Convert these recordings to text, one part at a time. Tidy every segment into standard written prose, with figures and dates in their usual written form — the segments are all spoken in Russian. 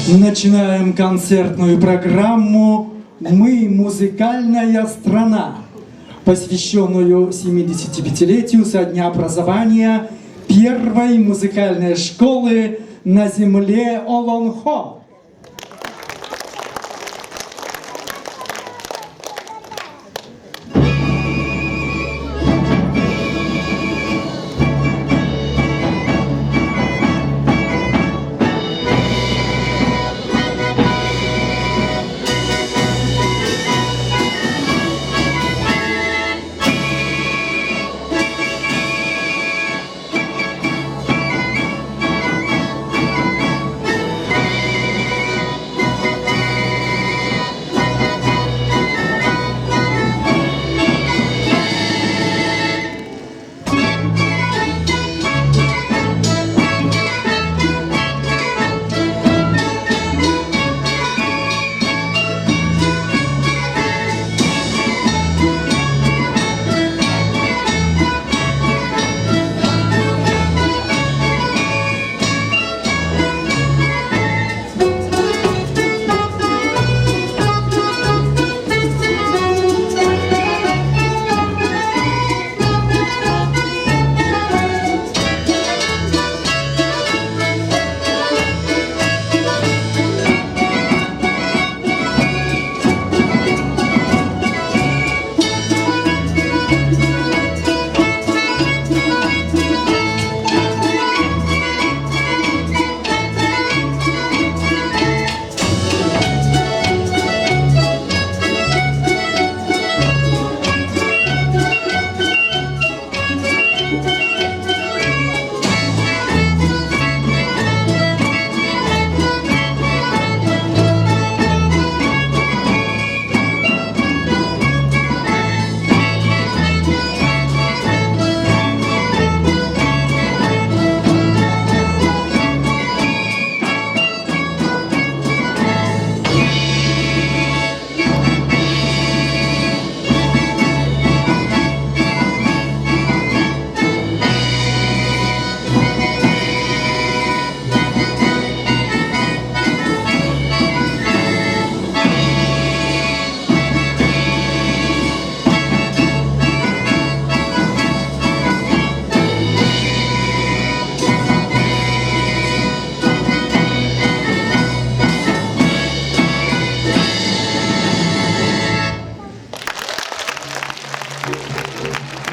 Начинаем концертную программу «Мы – музыкальная страна», посвященную 75-летию со дня образования первой музыкальной школы на земле Олонхо.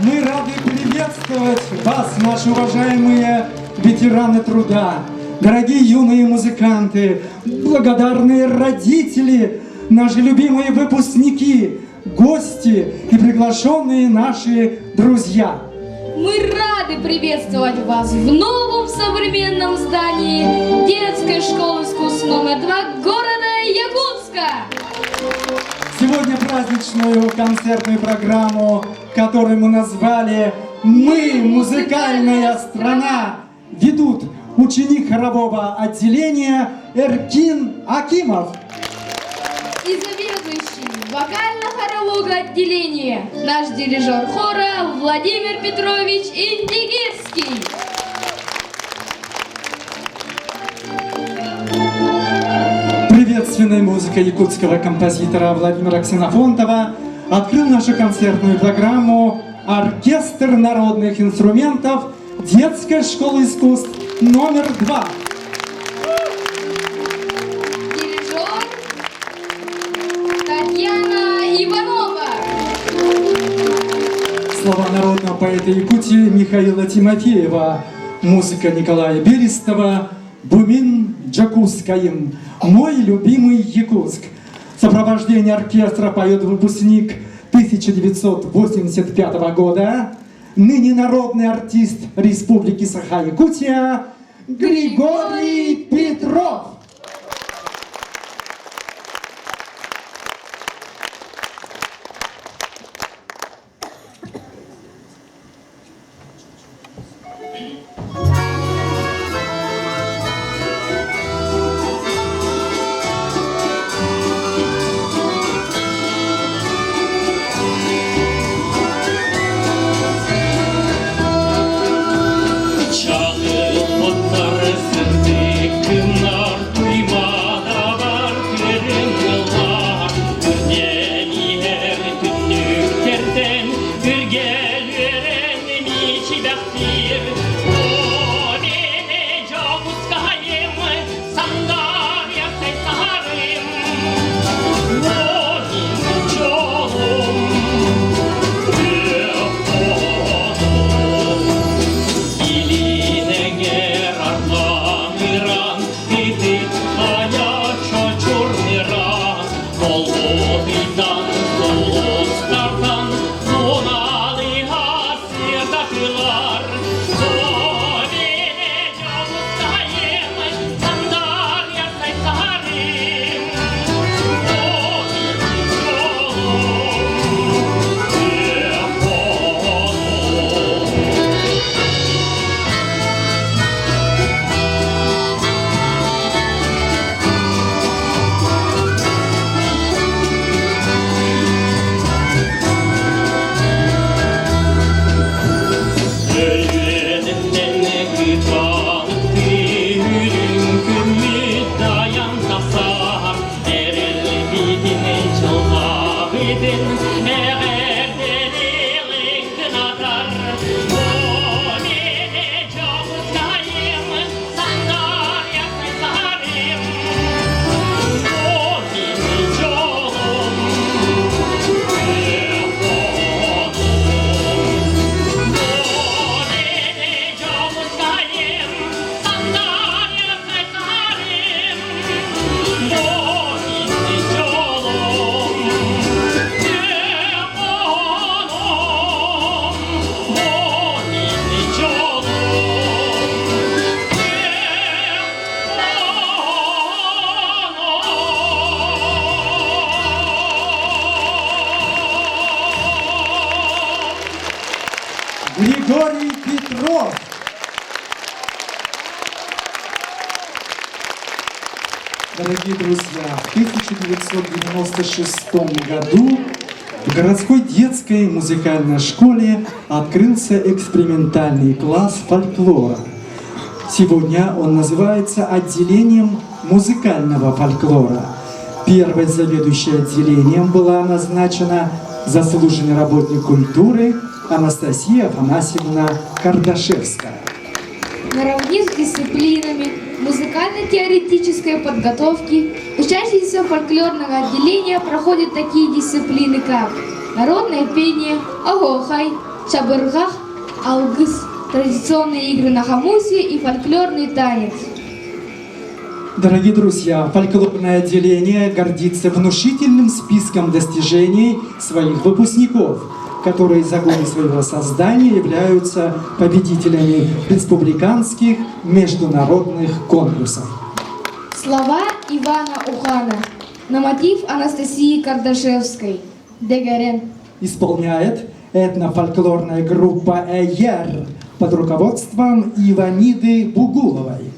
Мы рады приветствовать вас, наши уважаемые ветераны труда, дорогие юные музыканты, благодарные родители, наши любимые выпускники, гости и приглашенные наши друзья. Мы рады приветствовать вас в новом современном здании детской школы искусств номер 2 города Якутска. Сегодня праздничную концертную программу, которую мы назвали «Мы – музыкальная страна», ведут ученик хорового отделения Эркин Акимов И заведующий вокально-хорового отделения наш дирижер хора Владимир Петрович Индигирский. Приветственная музыка якутского композитора Владимира Ксенофонтова открыл нашу концертную программу оркестр народных инструментов детской школы искусств номер 2. Дирижер Татьяна Иванова. Слова народного поэта Якутии Михаила Тимофеева. Музыка Николая Берестова. Бумин Джакускаим. Мой любимый Якутск. Сопровождение оркестра поет выпускник 1985 года, ныне народный артист Республики Саха-Якутия Григорий Петров. Чалы отар сырды кынар Дорогие друзья, в 1996 году в городской детской музыкальной школе открылся экспериментальный класс фольклора. Сегодня он называется отделением музыкального фольклора. Первой заведующей отделением была назначена заслуженный работник культуры Анастасия Афанасьевна Кардашевская. Наравне с дисциплинами музыкально-теоретической подготовки учащиеся фольклорного отделения проходят такие дисциплины, как народное пение, агохай, чабыргах, алгыс, традиционные игры на хамусе и фольклорный танец. Дорогие друзья, фольклорное отделение гордится внушительным списком достижений своих выпускников, которые за годы своего создания являются победителями республиканских международных конкурсов. Слова Ивана Ухана на мотив Анастасии Кардашевской. Дегарен. Исполняет этнофольклорная группа «Эйер» под руководством Иваниды Бугуловой.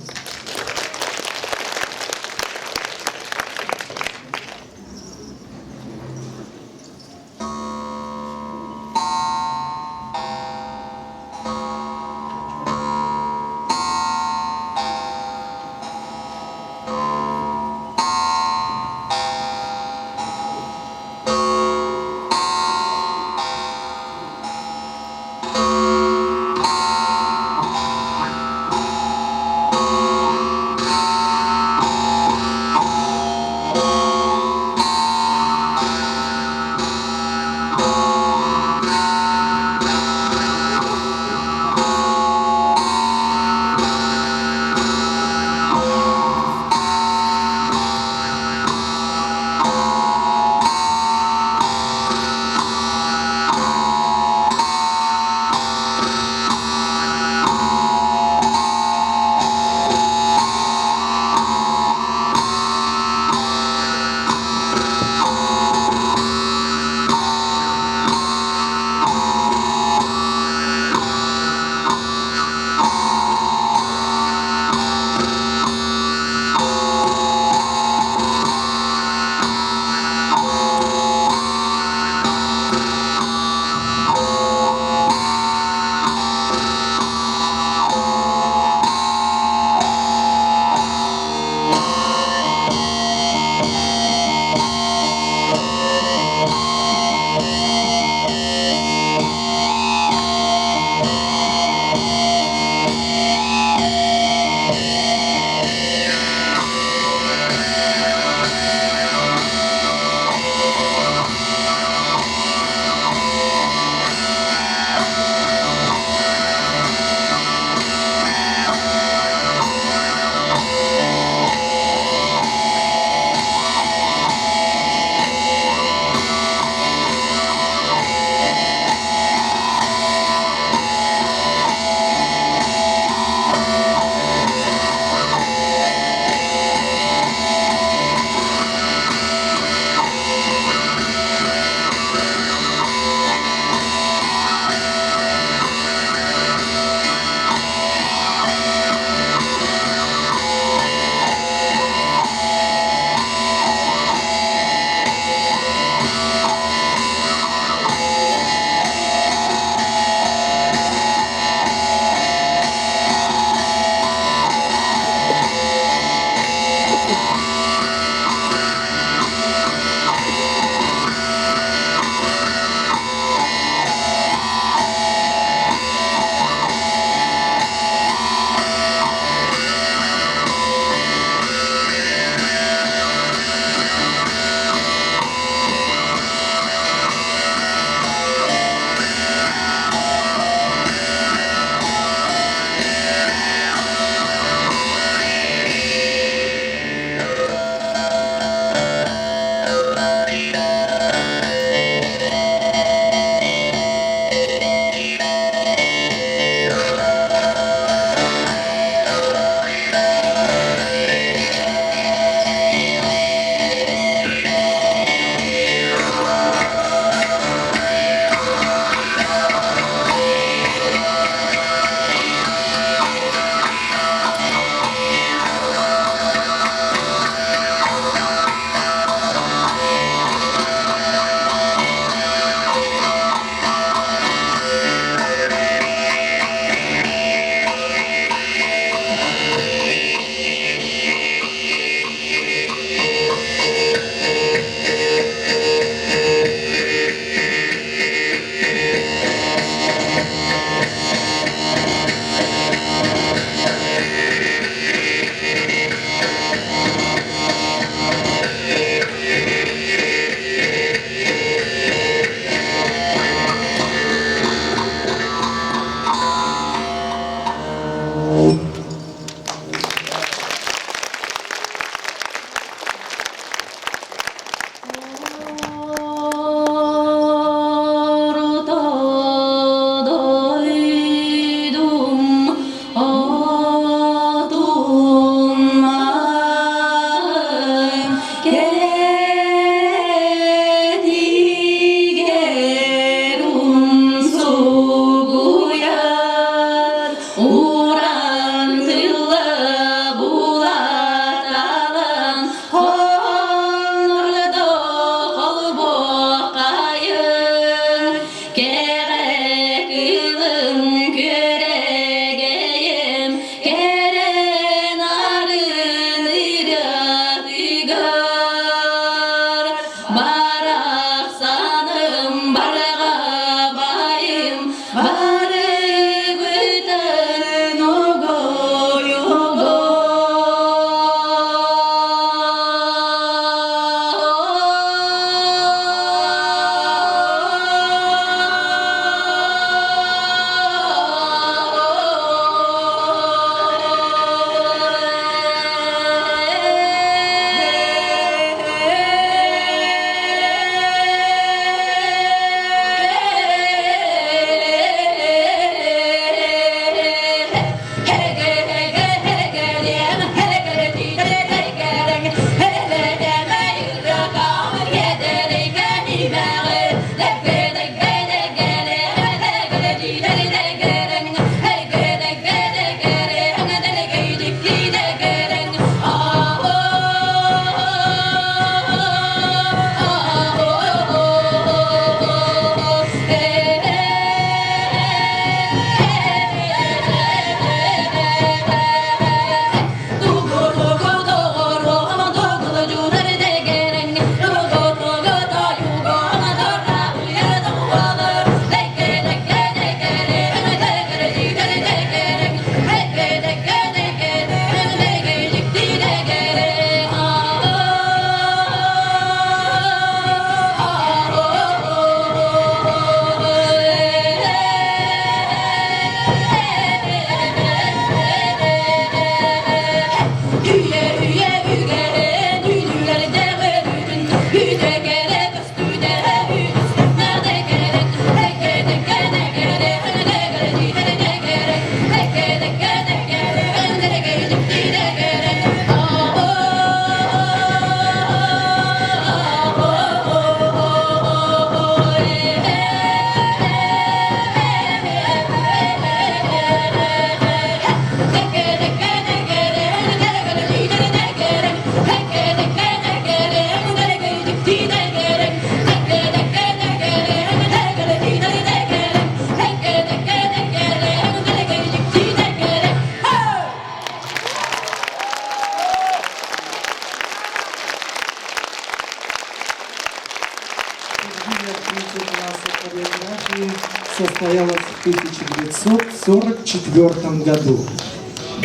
состоялась в 1944 году.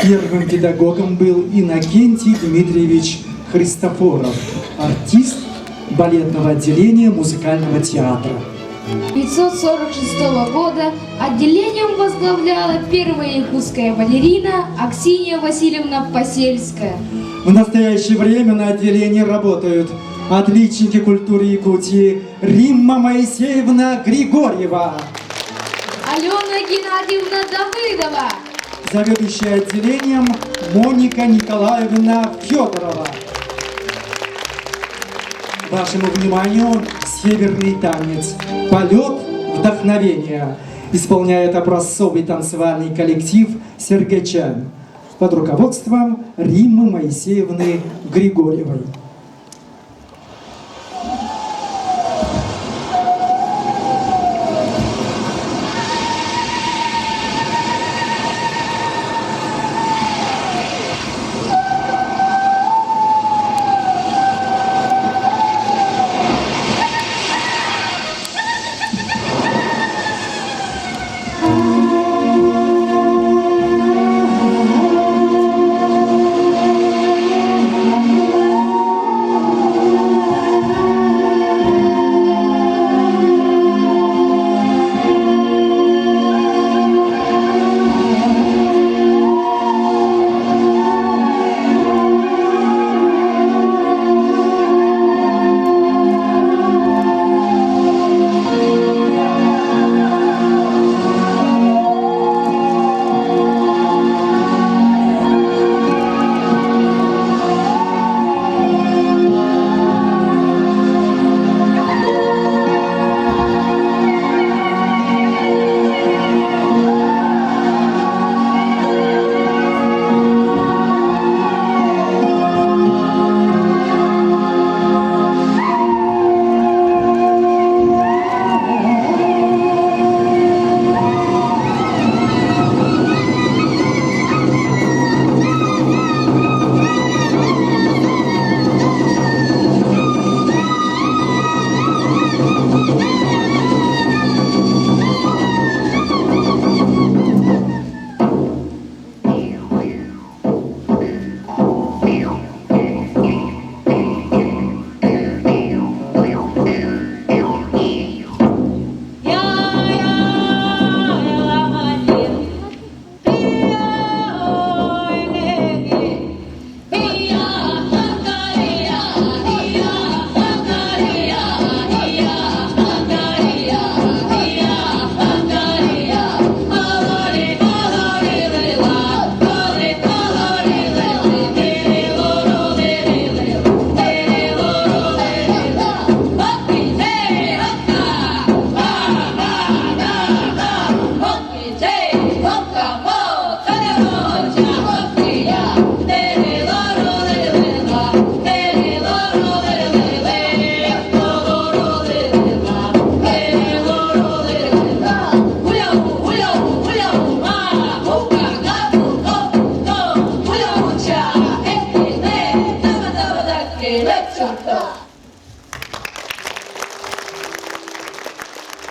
Первым педагогом был Иннокентий Дмитриевич Христофоров, артист балетного отделения музыкального театра. 1946 года отделением возглавляла первая якутская балерина Аксинья Васильевна Посельская. В настоящее время на отделении работают отличники культуры Якутии Римма Моисеевна Григорьева, Алена Геннадьевна Давыдова, заведующая отделением Моника Николаевна Федорова. Вашему вниманию северный танец «Полет вдохновения» исполняет образцовый танцевальный коллектив «Сергачан» под руководством Риммы Моисеевны Григорьевой.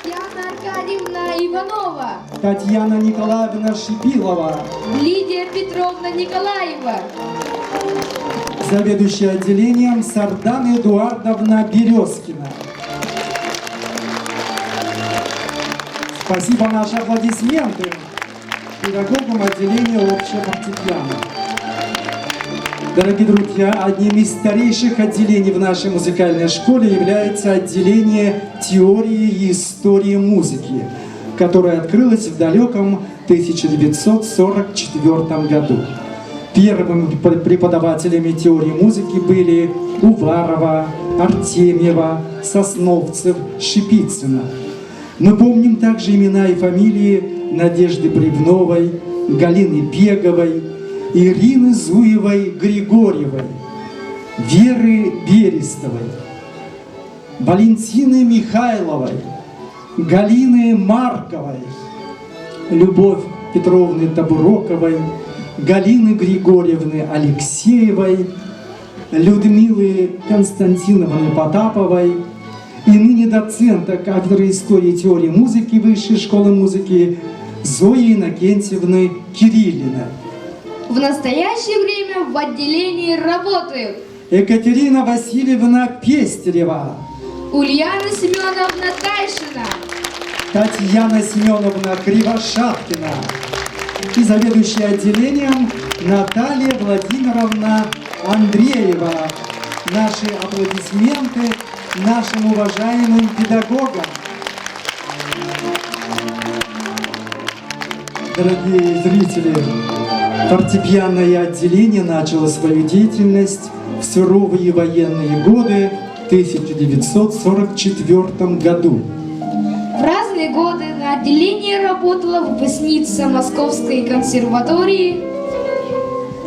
Яна Аркадьевна Иванова, Татьяна Николаевна Шипилова, Лидия Петровна Николаева, заведующая отделением Сардана Эдуардовна Березкина. Спасибо, наши аплодисменты педагогам отделения общего фортепиано. Дорогие друзья, одним из старейших отделений в нашей музыкальной школе является отделение теории и истории музыки, которое открылось в далеком 1944 году. Первыми преподавателями теории музыки были Уварова, Артемьева, Сосновцев, Шипицына. Мы помним также имена и фамилии Надежды Бревновой, Галины Беговой, Ирины Зуевой-Григорьевой, Веры Берестовой, Валентины Михайловой, Галины Марковой, Любовь Петровны Табуроковой, Галины Григорьевны Алексеевой, Людмилы Константиновны Потаповой, и ныне доцента кафедры истории и теории музыки Высшей школы музыки Зои Иннокентьевны Кириллиной. В настоящее время в отделении работают Екатерина Васильевна Пестерева, Ульяна Семеновна Тайшина, Татьяна Семеновна Кривошапкина и заведующая отделением Наталья Владимировна Андреева. Наши аплодисменты нашим уважаемым педагогам. Дорогие зрители, фортепианное отделение начало свою деятельность в суровые военные годы в 1944 году. В разные годы на отделении работала выпускница Московской консерватории,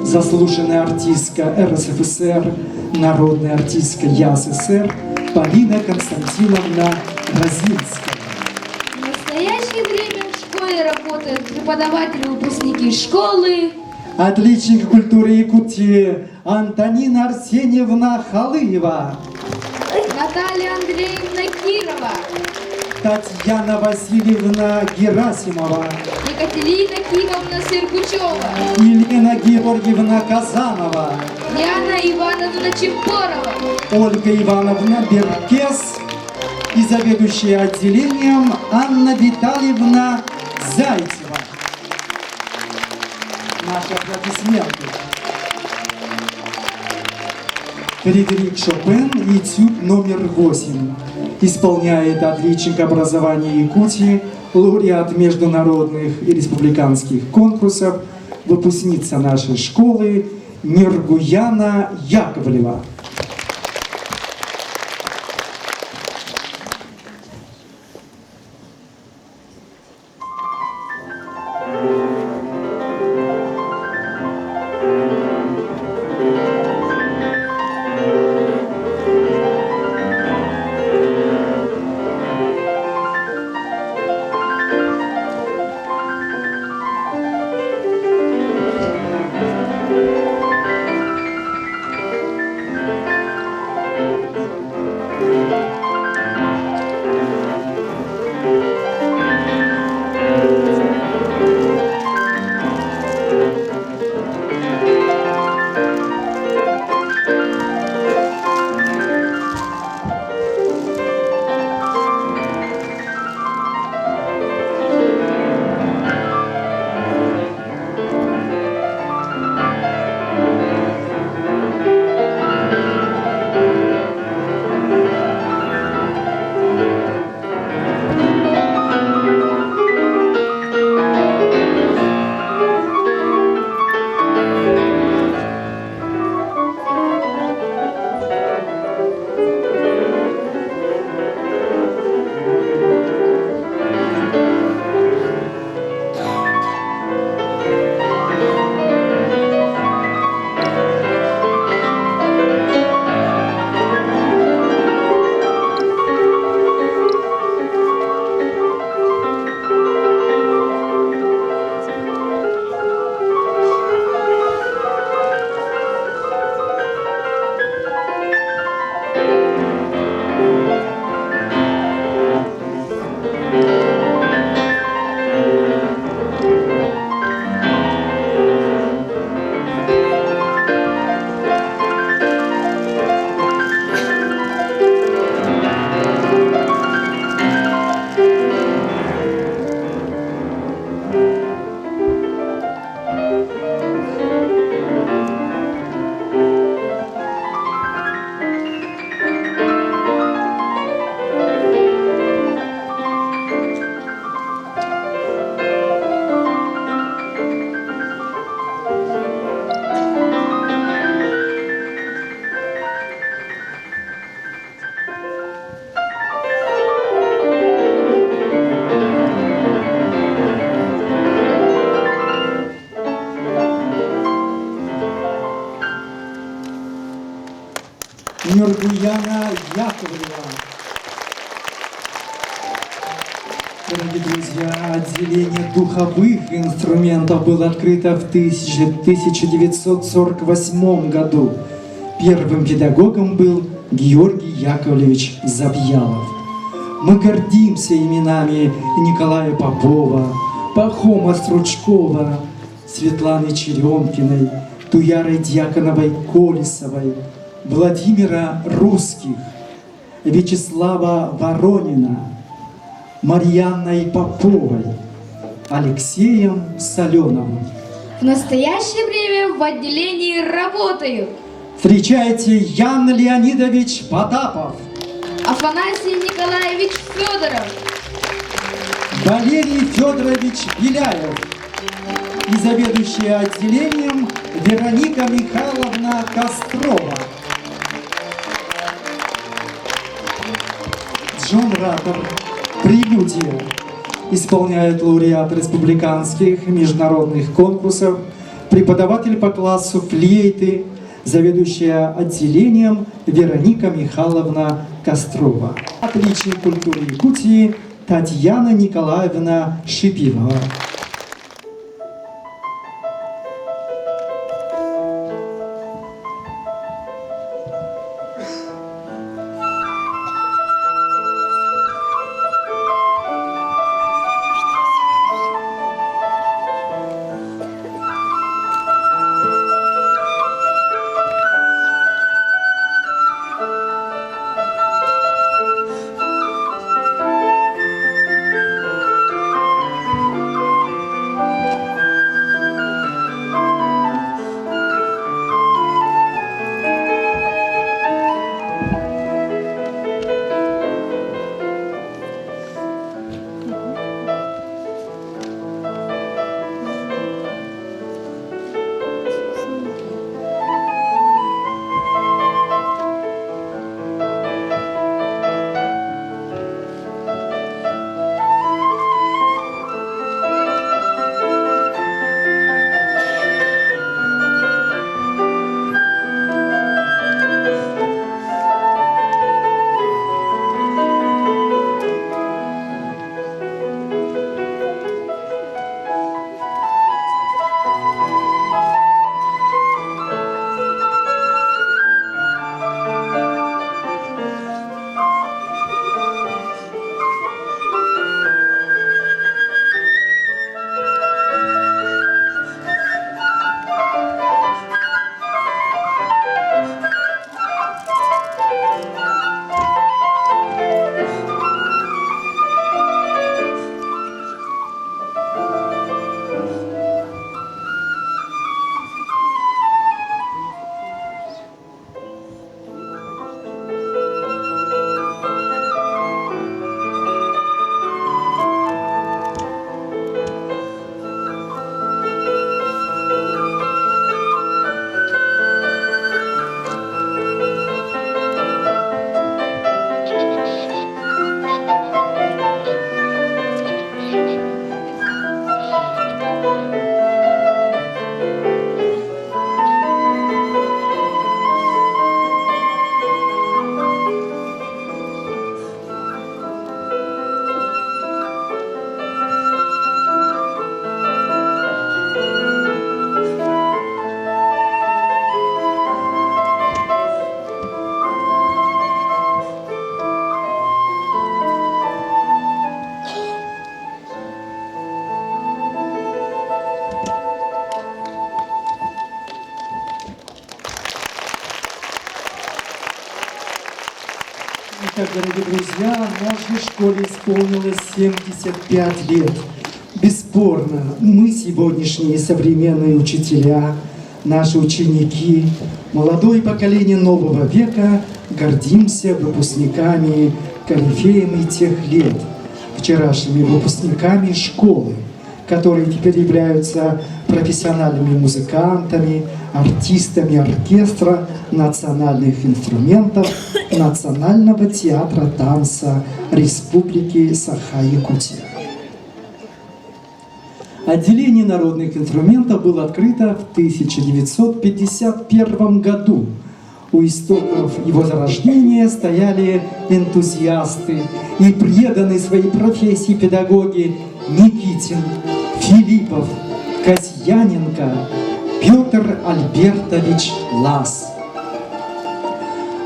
Заслуженная артистка РСФСР, народная артистка ЯССР Полина Константиновна Розинская. в настоящее время в школе работают преподаватели-выпускники школы, Отличник культуры Якутии Антонина Арсеньевна Халыева, Наталья Андреевна Кирова, Татьяна Васильевна Герасимова, Екатерина Кимовна Сергучева, Елена Георгиевна Казанова, Яна Ивановна Чепорова, Ольга Ивановна Беркес и заведующая отделением Анна Витальевна Зайцева. Наши аплодисменты. Фредерик Шопен, этюд номер 8. Исполняет отличник образования Якутии, лауреат международных и республиканских конкурсов, выпускница нашей школы Миргуяна Яковлева. Миргуяна Яковлева. Дорогие друзья, отделение духовых инструментов было открыто в 1948 году. Первым педагогом был Георгий Яковлевич Завьялов. Мы гордимся именами Николая Попова, Пахома Стручкова, Светланы Черемкиной, Туяры Дьяконовой Колесовой, Владимира Русских, Вячеслава Воронина, Марьяной Поповой, Алексеем Соленовым. В настоящее время в отделении работают Встречайте, Ян Леонидович Потапов, Афанасий Николаевич Федоров, Валерий Федорович Беляев и заведующая отделением Вероника Михайловна Кострова. Джон Ратер, прелюдия, исполняет лауреат республиканских международных конкурсов, преподаватель по классу флейты, заведующая отделением Вероника Михайловна Кострова. Отличник культуры Якутии Татьяна Николаевна Шипилова. Итак, дорогие друзья, нашей школе исполнилось 75 лет. Бесспорно, мы сегодняшние современные учителя, наши ученики, молодое поколение нового века гордимся выпускниками, корифеями тех лет, вчерашними выпускниками школы, которые теперь являются профессиональными музыкантами, артистами оркестра национальных инструментов Национального театра танца Республики Саха-Якутия. Отделение народных инструментов было открыто в 1951 году. У истоков его зарождения стояли энтузиасты и преданные своей профессии педагоги Никитин, Филиппов, Касьяненко, Петр Альбертович Лас.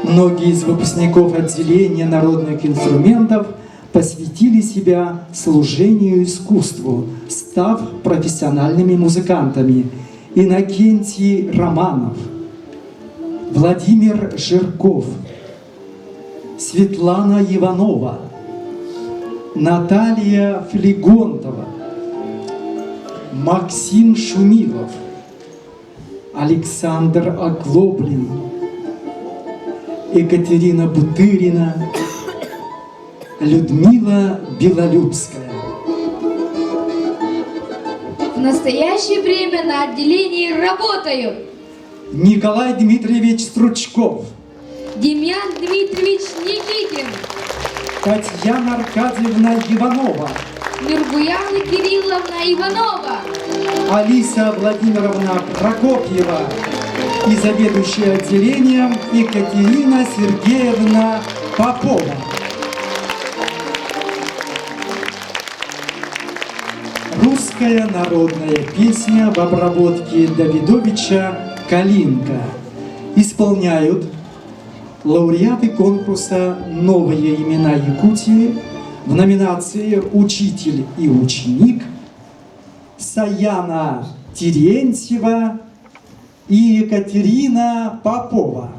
Многие из выпускников отделения народных инструментов посвятили себя служению искусству, став профессиональными музыкантами. Иннокентий Романов, Владимир Жирков, Светлана Иванова, Наталья Флегонтова, Максим Шумилов, Александр Оглоблин, Екатерина Бутырина, Людмила Белолюбская. В настоящее время на отделении работают Николай Дмитриевич Стручков, Демьян Дмитриевич Никитин, Татьяна Аркадьевна Иванова, Миргуяна Кирилловна Иванова, Алиса Владимировна Прокопьева и заведующая отделением Екатерина Сергеевна Попова. Русская народная песня в обработке Давидовича «Калинка» исполняют лауреаты конкурса «Новые имена Якутии» в номинации «Учитель и ученик» Саяна Терентьева и Екатерина Попова.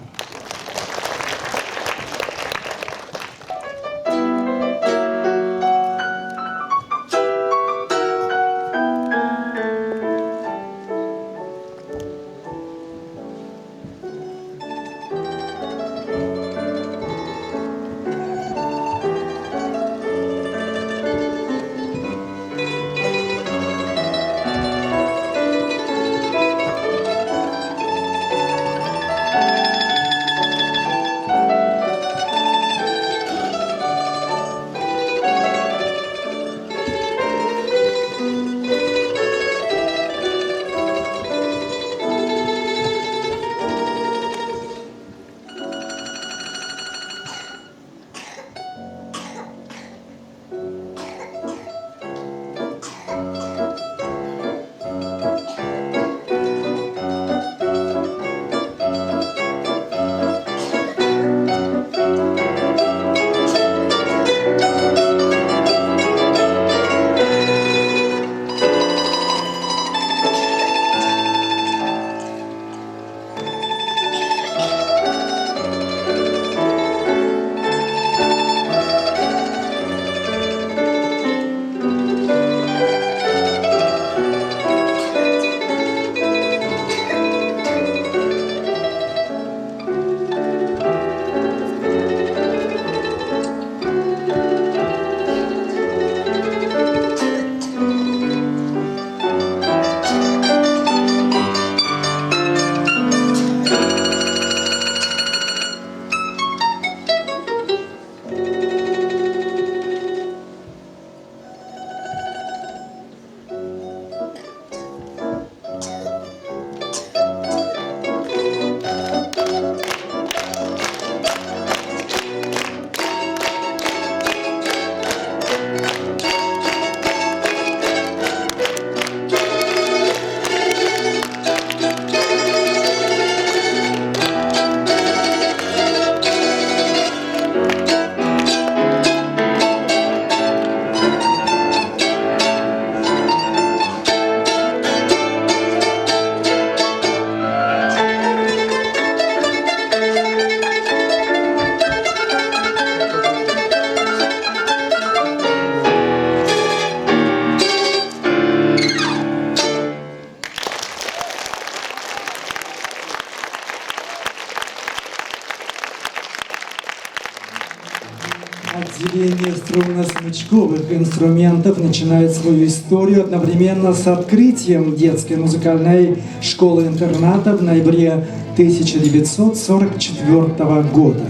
Отделение струнно-смычковых инструментов начинает свою историю одновременно с открытием детской музыкальной школы-интерната в ноябре 1944 года.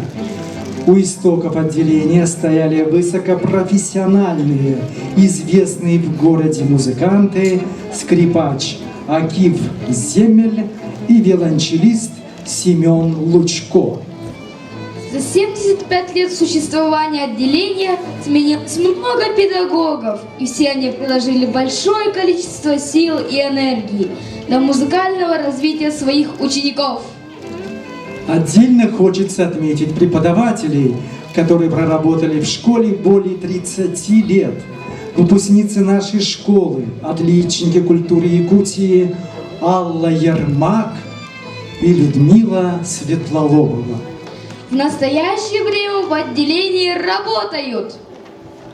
У истоков отделения стояли высокопрофессиональные, известные в городе музыканты, скрипач Акив Земель и виолончелист Семен Лучко. За 75 лет существования отделения сменилось много педагогов, и все они приложили большое количество сил и энергии для музыкального развития своих учеников. Отдельно хочется отметить преподавателей, которые проработали в школе более 30 лет. Выпускницы нашей школы, отличники культуры Якутии Алла Ермак и Людмила Светлолобова. В настоящее время в отделении работают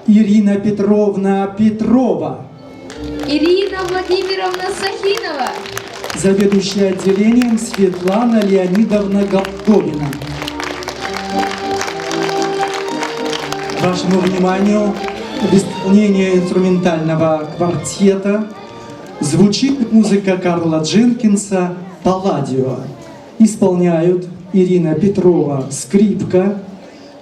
Ирина Петровна Петрова, Ирина Владимировна Сахинова, заведующая отделением Светлана Леонидовна Голдобина. Вашему вниманию в исполнении инструментального квартета звучит музыка Карла Дженкинса «Палладио». Исполняют Ирина Петрова – скрипка,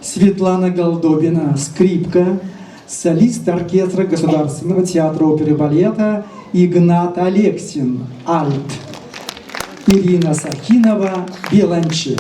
Светлана Голдобина – скрипка, солист оркестра Государственного театра оперы и балета Игнат Алексин – альт, Ирина Сахинова – виолончель.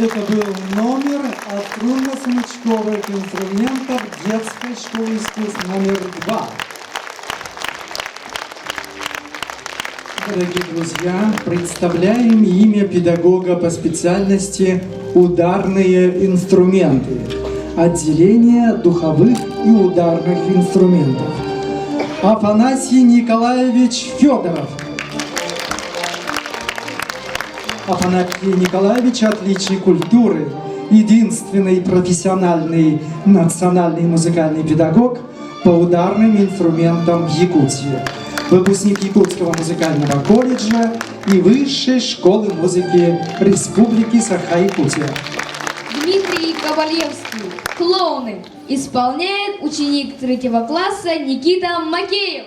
Это был номер от струнно-смычковых инструментов детской школы искусств номер 2. Дорогие друзья, представляем имя педагога по специальности «Ударные инструменты», отделение духовых и ударных инструментов. Афанасий Николаевич Федоров. Афанасий Николаевич – отличник культуры, единственный профессиональный национальный музыкальный педагог по ударным инструментам в Якутии, выпускник Якутского музыкального колледжа и Высшей школы музыки Республики Саха-Якутия. Дмитрий Ковалевский. Клоуны. Исполняет ученик 3 класса Никита Макеев.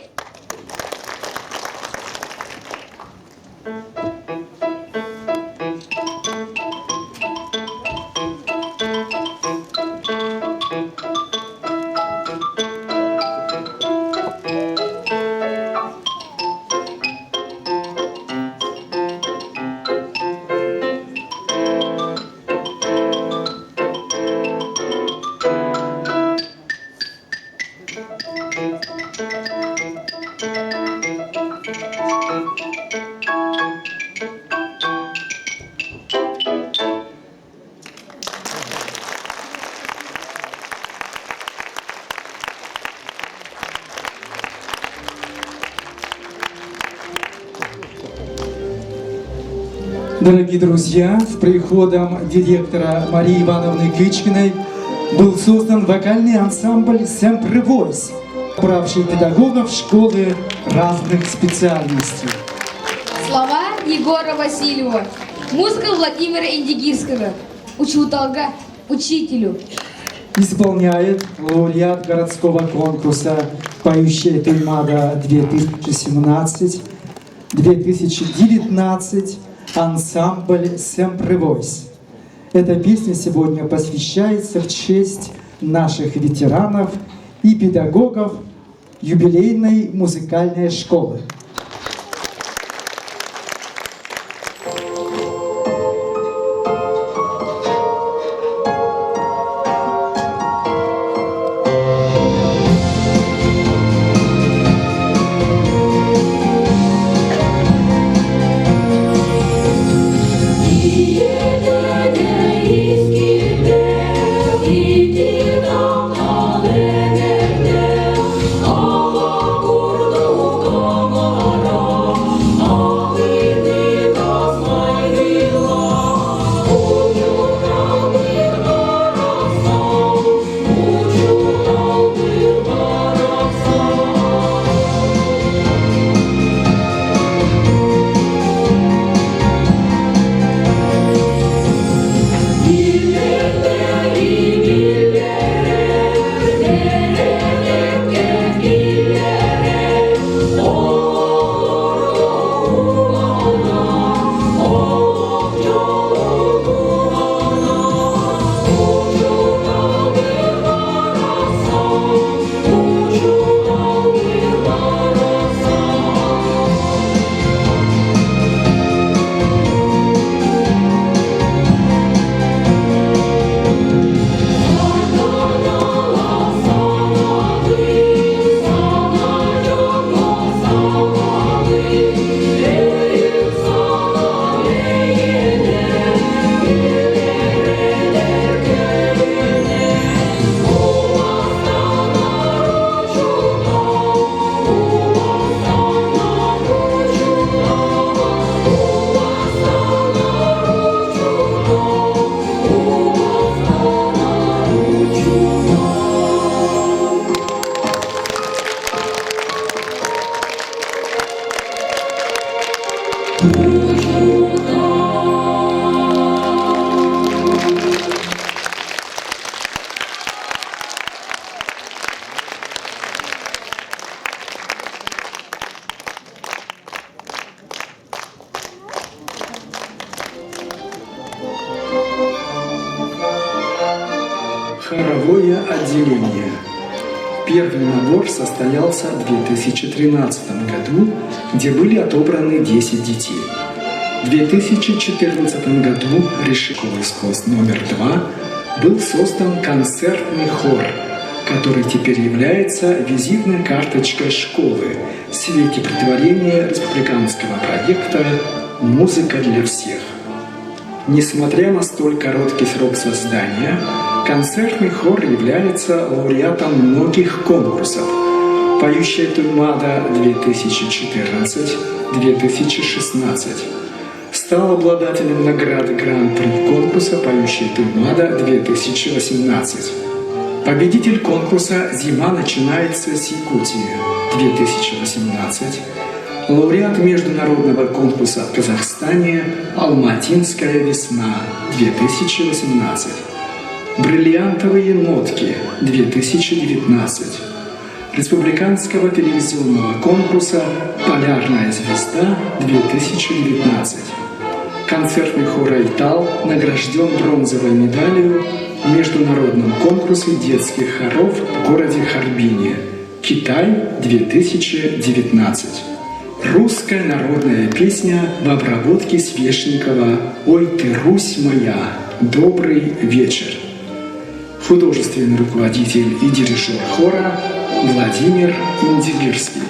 Дорогие друзья, с приходом директора Марии Ивановны Кычкиной был создан вокальный ансамбль «Sempre Voice», собравший педагогов школы разных специальностей. Слова Егора Васильева. Музыка Владимира Индигирского. Учу долга учителю. Исполняет лауреат городского конкурса «Поющая Туймада-2017-2019» ансамбль «Sempre Voice». Эта песня сегодня посвящается в честь наших ветеранов и педагогов юбилейной музыкальной школы. Хоровое отделение. Первый набор состоялся в 2013 году, где были отобраны 10 детей. В 2014 году школы искусств номер 2 был создан концертный хор, который теперь является визитной карточкой школы в свете претворения республиканского проекта «Музыка для всех». Несмотря на столь короткий срок создания, концертный хор является лауреатом многих конкурсов: «Поющая Туймада-2014-2016», стал обладателем награды Гран-при конкурса «Поющая Туймада-2018», победитель конкурса «Зима начинается с Якутии-2018», лауреат международного конкурса в Казахстане «Алматинская весна-2018», Бриллиантовые нотки 2019 Республиканского телевизионного конкурса «Полярная звезда 2019». Концертный хор «Айтал» награжден бронзовой медалью в международном конкурсе детских хоров в городе Харбине, Китай 2019. Русская народная песня в обработке Свешникова «Ой ты, Русь моя, добрый вечер». Художественный руководитель и дирижер хора Владимир Индигирский.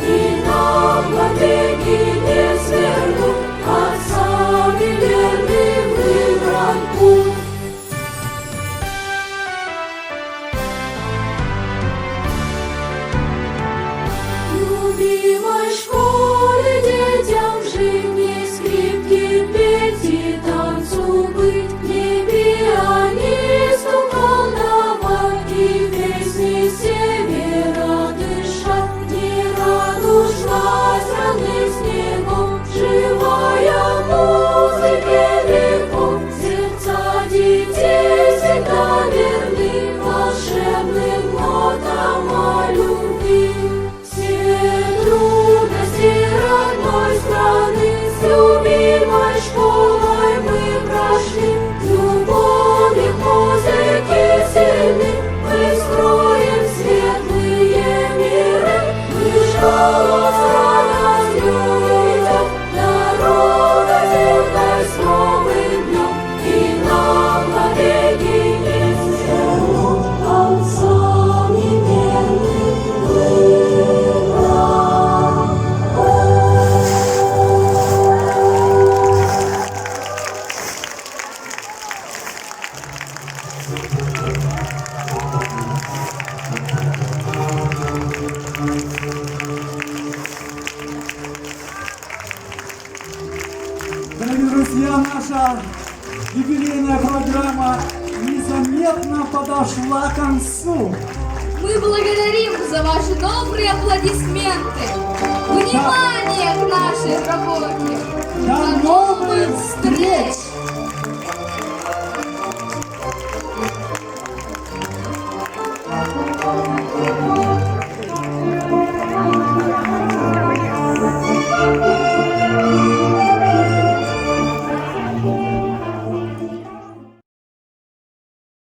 И нам побеги не свернут, наша юбилейная программа незаметно подошла к концу. Мы благодарим за ваши добрые аплодисменты. Внимание к нашей работе. До новых встреч! Thank you.